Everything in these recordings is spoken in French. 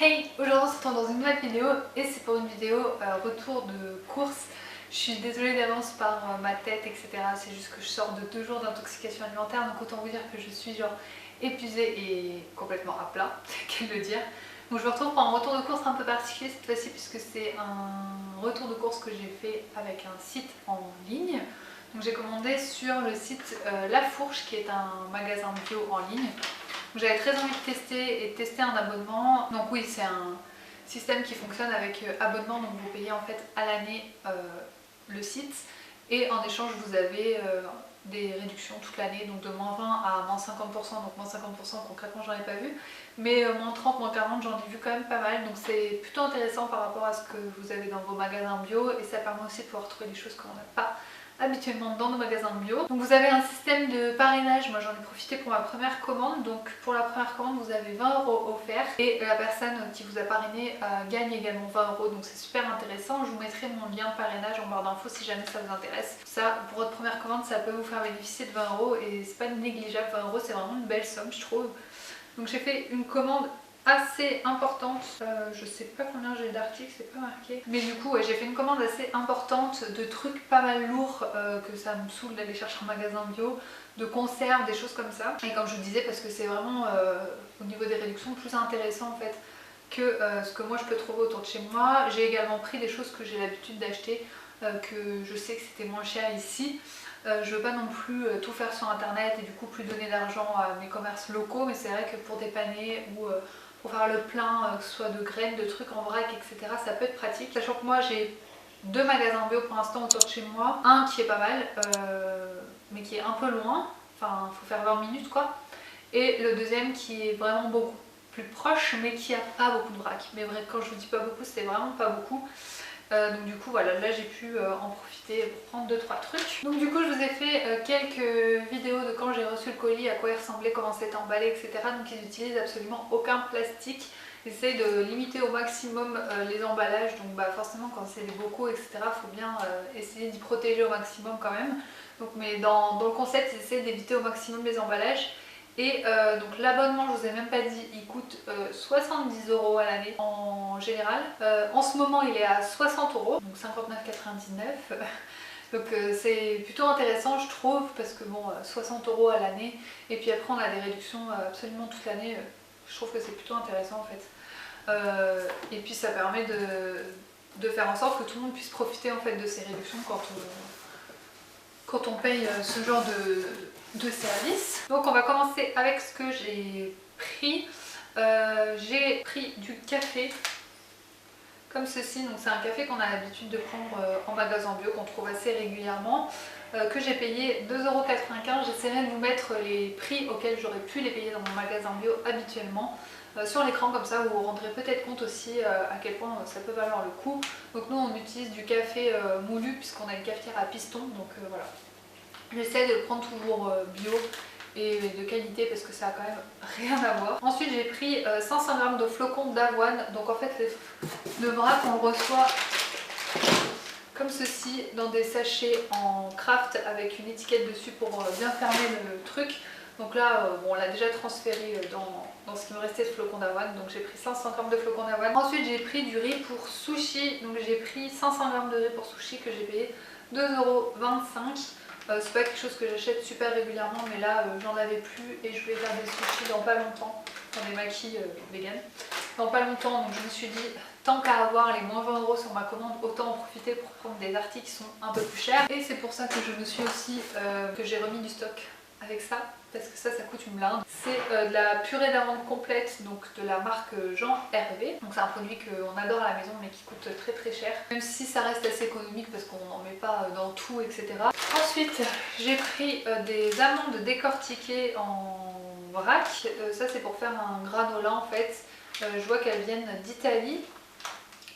Hey, aujourd'hui on se retrouve dans une nouvelle vidéo et c'est pour une vidéo retour de course. Je suis désolée d'avance par ma tête etc, c'est juste que je sors de 2 jours d'intoxication alimentaire, donc autant vous dire que je suis genre épuisée et complètement à plat, c'est qu'à le dire. Donc je me retrouve pour un retour de course un peu particulier cette fois-ci puisque c'est un retour de course que j'ai fait avec un site en ligne. Donc j'ai commandé sur le site La Fourche qui est un magasin bio en ligne. J'avais très envie de tester et de tester un abonnement. Donc oui, c'est un système qui fonctionne avec abonnement, donc vous payez en fait à l'année le site et en échange vous avez des réductions toute l'année, donc de moins 20 à moins 50%, donc moins 50% concrètement j'en ai pas vu, mais moins 30, moins 40 j'en ai vu quand même pas mal, donc c'est plutôt intéressant par rapport à ce que vous avez dans vos magasins bio et ça permet aussi de pouvoir trouver des choses qu'on n'a pas habituellement dans nos magasins bio. Donc vous avez un système de parrainage, moi j'en ai profité pour ma première commande, donc pour la première commande vous avez 20 € offerts et la personne qui vous a parrainé gagne également 20 €, donc c'est super intéressant. Je vous mettrai mon lien de parrainage en barre d'infos si jamais ça vous intéresse. Ça, pour votre première commande, ça peut vous faire bénéficier de 20 € et c'est pas négligeable, 20 € c'est vraiment une belle somme je trouve. Donc j'ai fait une commande assez importante, je sais pas combien j'ai d'articles, c'est pas marqué, mais du coup ouais, j'ai fait une commande assez importante de trucs pas mal lourds que ça me saoule d'aller chercher en magasin bio, de conserves, des choses comme ça, et comme je vous disais parce que c'est vraiment au niveau des réductions plus intéressant en fait que ce que moi je peux trouver autour de chez moi. J'ai également pris des choses que j'ai l'habitude d'acheter, que je sais que c'était moins cher ici. Je veux pas non plus tout faire sur internet et du coup plus donner d'argent à mes commerces locaux, mais c'est vrai que pour dépanner ou pour faire le plein, que ce soit de graines, de trucs en vrac, etc. ça peut être pratique. Sachant que moi j'ai 2 magasins bio pour l'instant autour de chez moi. Un qui est pas mal, mais qui est un peu loin, enfin il faut faire 20 minutes quoi. Et le deuxième qui est vraiment beaucoup plus proche, mais qui a pas beaucoup de vrac. Mais vrai, quand je vous dis pas beaucoup, c'est vraiment pas beaucoup. Donc du coup voilà, là j'ai pu en profiter pour prendre 2-3 trucs. Donc du coup je vous ai fait quelques vidéos de quand j'ai reçu le colis, à quoi il ressemblait, comment c'était emballé, etc. Donc ils n'utilisent absolument aucun plastique. Ils essayent de limiter au maximum les emballages, donc bah, forcément quand c'est des bocaux, etc. il faut bien essayer d'y protéger au maximum quand même. Donc, mais dans le concept, ils essayent d'éviter au maximum les emballages. Et donc l'abonnement, je vous ai même pas dit, il coûte 70 € à l'année en général. En ce moment il est à 60 €, donc 59,99 €. Donc c'est plutôt intéressant je trouve, parce que bon, 60 € à l'année, et puis après on a des réductions absolument toute l'année. Je trouve que c'est plutôt intéressant en fait. Et puis ça permet de faire en sorte que tout le monde puisse profiter en fait de ces réductions quand on paye ce genre de service. Donc on va commencer avec ce que j'ai pris. J'ai pris du café comme ceci, donc c'est un café qu'on a l'habitude de prendre en magasin bio, qu'on trouve assez régulièrement, que j'ai payé 2,95 €. J'essaierai de vous mettre les prix auxquels j'aurais pu les payer dans mon magasin bio habituellement sur l'écran, comme ça vous vous rendrez peut-être compte aussi à quel point ça peut valoir le coup. Donc nous on utilise du café moulu puisqu'on a une cafetière à piston, donc voilà. J'essaie de le prendre toujours bio et de qualité parce que ça a quand même rien à voir. Ensuite j'ai pris 500 g de flocons d'avoine. Donc en fait le vrac on le reçoit comme ceci dans des sachets en craft avec une étiquette dessus pour bien fermer le truc. Donc là bon, on l'a déjà transféré dans ce qui me restait de flocons d'avoine, donc j'ai pris 500 g de flocons d'avoine. Ensuite j'ai pris du riz pour sushi, donc j'ai pris 500 g de riz pour sushi que j'ai payé 2,25 €. C'est pas quelque chose que j'achète super régulièrement, mais là j'en avais plus et je voulais faire des sushis dans pas longtemps, enfin des makis vegan dans pas longtemps, donc je me suis dit tant qu'à avoir les moins 20 € sur ma commande, autant en profiter pour prendre des articles qui sont un peu plus chers. Et c'est pour ça que je me suis aussi que j'ai remis du stock avec ça, parce que ça coûte une blinde. C'est de la purée d'amandes complète, donc de la marque Jean Hervé. Donc c'est un produit qu'on adore à la maison mais qui coûte très très cher, même si ça reste assez économique parce qu'on n'en met pas dans tout, etc. Ensuite j'ai pris des amandes décortiquées en vrac. Ça c'est pour faire un granola en fait. Je vois qu'elles viennent d'Italie,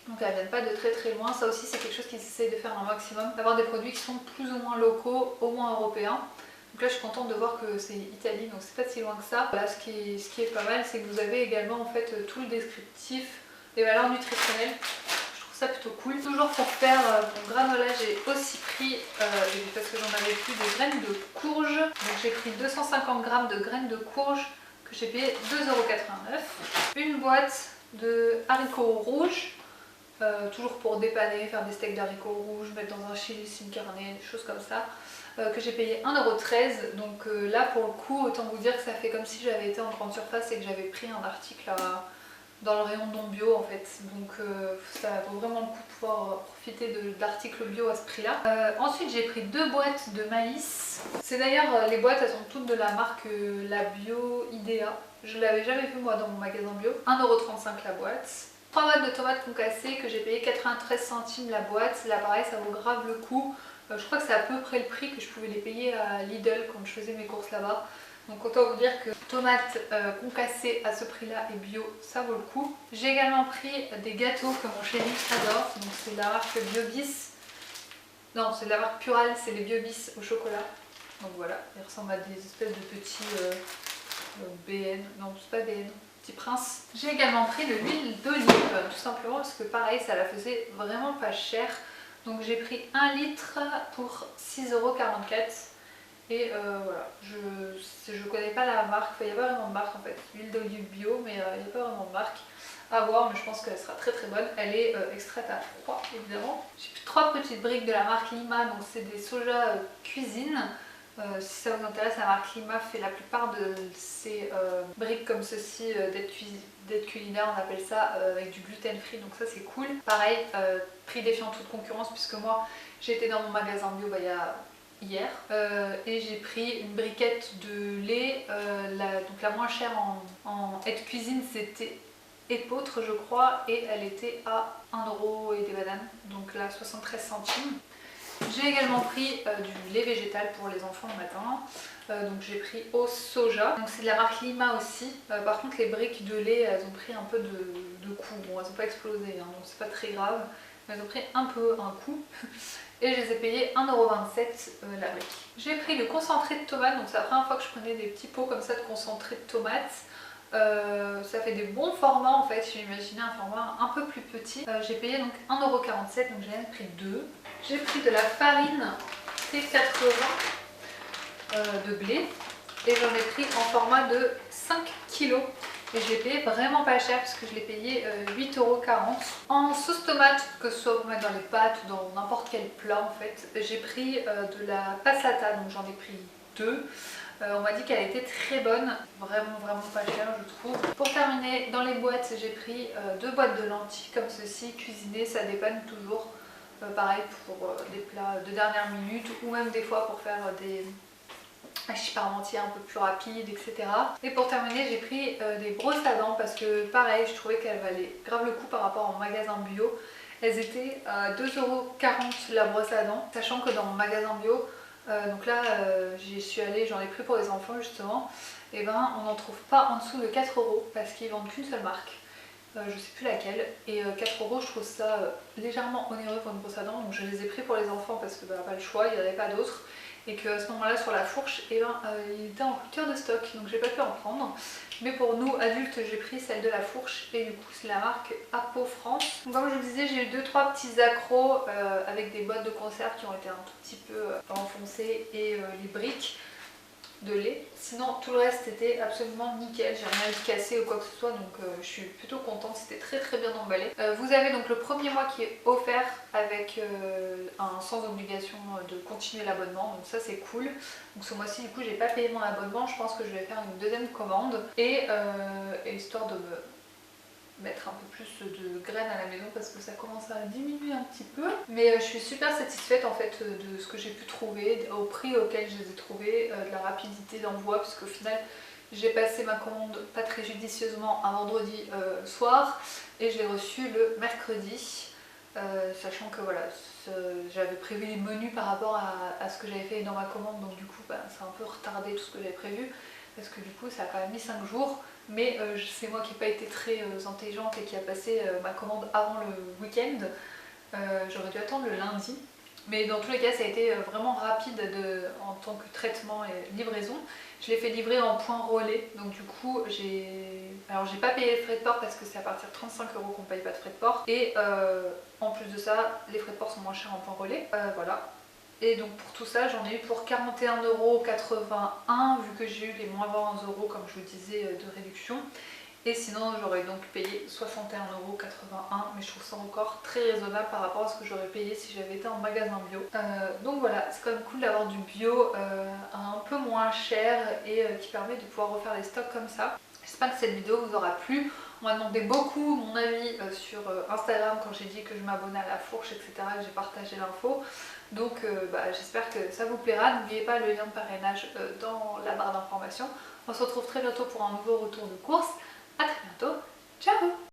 donc elles viennent pas de très très loin. Ça aussi c'est quelque chose qu'ils essayent de faire un maximum, d'avoir des produits qui sont plus ou moins locaux, au moins européens. Donc là je suis contente de voir que c'est Italie, donc c'est pas si loin que ça. Là ce qui est pas mal, c'est que vous avez également en fait tout le descriptif, les valeurs nutritionnelles. Je trouve ça plutôt cool. Toujours pour faire mon granola, j'ai aussi pris, parce que j'en avais plus, des graines de courge. Donc j'ai pris 250 g de graines de courge que j'ai payé 2,89 €. Une boîte de haricots rouges, toujours pour dépanner, faire des steaks d'haricots rouges, mettre dans un chili sin carne, des choses comme ça, que j'ai payé 1,13 €. Donc là pour le coup, autant vous dire que ça fait comme si j'avais été en grande surface et que j'avais pris un article dans le rayon non bio en fait. Donc ça vaut vraiment le coup de pouvoir profiter d'articles bio à ce prix là. Ensuite j'ai pris 2 boîtes de maïs. C'est d'ailleurs, les boîtes elles sont toutes de la marque La Bio Idea. Je l'avais jamais vu moi dans mon magasin bio. 1,35 € la boîte. 3 boîtes de tomates concassées que j'ai payé 93 centimes la boîte. Là pareil, ça vaut grave le coup. Je crois que c'est à peu près le prix que je pouvais les payer à Lidl quand je faisais mes courses là-bas. Donc autant vous dire que tomates concassées à ce prix-là et bio, ça vaut le coup. J'ai également pris des gâteaux que mon chéri adore. Donc c'est de la marque Biobis. Non, c'est de la marque Pural, c'est les Biobis au chocolat. Donc voilà, ils ressemblent à des espèces de petits BN. Non, c'est pas BN. Prince. J'ai également pris de l'huile d'olive, tout simplement parce que pareil ça la faisait vraiment pas cher. Donc j'ai pris 1 litre pour 6,44 € et voilà, je connais pas la marque, il n'y a pas vraiment de marque en fait, huile d'olive bio mais il n'y a pas vraiment de marque à voir, mais je pense qu'elle sera très très bonne. Elle est extraite à froid évidemment. J'ai pris 3 petites briques de la marque Lima, donc c'est des soja cuisine. Si ça vous intéresse, la marque Lima fait la plupart de ces briques comme ceci d'aide culinaire, on appelle ça, avec du gluten free, donc ça c'est cool. Pareil, prix défiant toute concurrence puisque moi j'étais dans mon magasin bio hier et j'ai pris une briquette de lait, donc la moins chère en aide cuisine c'était épeautre je crois, et elle était à 1 € et des bananes, donc là 73 centimes. J'ai également pris du lait végétal pour les enfants le matin, donc j'ai pris au soja, donc c'est de la marque Lima aussi. Par contre les briques de lait elles ont pris un peu de coup, bon elles n'ont pas explosé hein, donc c'est pas très grave, mais elles ont pris un peu un coup et je les ai payées 1,27 € la brique. J'ai pris le concentré de tomate, donc c'est la première fois que je prenais des petits pots comme ça de concentré de tomate. Ça fait des bons formats en fait, j'ai imaginé un format un peu plus petit. J'ai payé donc 1,47 €, donc j'ai même pris 2. J'ai pris de la farine T80 de blé et j'en ai pris en format de 5 kg et je l'ai payé vraiment pas cher parce que je l'ai payé 8,40 €. En sauce tomate, que ce soit vous mettre dans les pâtes ou dans n'importe quel plat en fait, j'ai pris de la passata, donc j'en ai pris 2. On m'a dit qu'elle était très bonne, vraiment pas chère je trouve. Pour terminer, dans les boîtes j'ai pris 2 boîtes de lentilles comme ceci, cuisinées, ça dépanne toujours. Pareil pour des plats de dernière minute ou même des fois pour faire des hachis parmentiers un peu plus rapides, etc. Et pour terminer j'ai pris des brosses à dents parce que pareil je trouvais qu'elles valaient grave le coup par rapport au magasin bio. Elles étaient à 2,40 € la brosse à dents, sachant que dans mon magasin bio, donc là j'y suis allée, j'en ai pris pour les enfants justement, et ben on n'en trouve pas en dessous de 4 € parce qu'ils vendent qu'une seule marque. Je sais plus laquelle, et 4 € je trouve ça légèrement onéreux pour une brosse à dents, donc je les ai pris pour les enfants parce que bah, pas le choix, il n'y en avait pas d'autres, et qu'à ce moment là sur la fourche, et ben, il était en rupture de stock, donc j'ai pas pu en prendre. Mais pour nous adultes j'ai pris celle de la fourche et du coup c'est la marque Apo France. Donc, comme je vous disais, j'ai eu 2-3 petits accros avec des boîtes de conserve qui ont été un tout petit peu enfoncées et les briques de lait. Sinon tout le reste était absolument nickel, j'ai rien eu de cassé ou quoi que ce soit, donc je suis plutôt contente, c'était très bien emballé. Vous avez donc le premier mois qui est offert avec un sans obligation de continuer l'abonnement, donc ça c'est cool. Donc ce mois-ci du coup j'ai pas payé mon abonnement, je pense que je vais faire une deuxième commande et histoire de me mettre un peu plus de graines à la maison parce que ça commence à diminuer un petit peu, mais je suis super satisfaite en fait de ce que j'ai pu trouver, au prix auquel je les ai trouvés, de la rapidité d'envoi, parce qu'au final j'ai passé ma commande pas très judicieusement un vendredi soir et je l'ai reçu le mercredi, sachant que voilà j'avais prévu les menus par rapport à ce que j'avais fait dans ma commande, donc du coup bah, ça a un peu retardé tout ce que j'avais prévu parce que du coup ça a quand même mis 5 jours. Mais c'est moi qui n'ai pas été très intelligente et qui a passé ma commande avant le week-end. J'aurais dû attendre le lundi. Mais dans tous les cas, ça a été vraiment rapide en tant que traitement et livraison. Je l'ai fait livrer en point relais. Donc du coup, j'ai pas payé les frais de port parce que c'est à partir de 35 € qu'on ne paye pas de frais de port. Et en plus de ça, les frais de port sont moins chers en point relais. Voilà. Et donc pour tout ça j'en ai eu pour 41,81 € vu que j'ai eu les moins 20 € comme je vous disais de réduction. Et sinon j'aurais donc payé 61,81 €, mais je trouve ça encore très raisonnable par rapport à ce que j'aurais payé si j'avais été en magasin bio. Donc voilà, c'est quand même cool d'avoir du bio un peu moins cher et qui permet de pouvoir refaire les stocks comme ça. J'espère que cette vidéo vous aura plu. On m'a demandé beaucoup mon avis sur Instagram quand j'ai dit que je m'abonnais à la fourche, etc. et que j'ai partagé l'info. Donc j'espère que ça vous plaira. N'oubliez pas le lien de parrainage dans la barre d'informations. On se retrouve très bientôt pour un nouveau retour de course. A très bientôt. Ciao!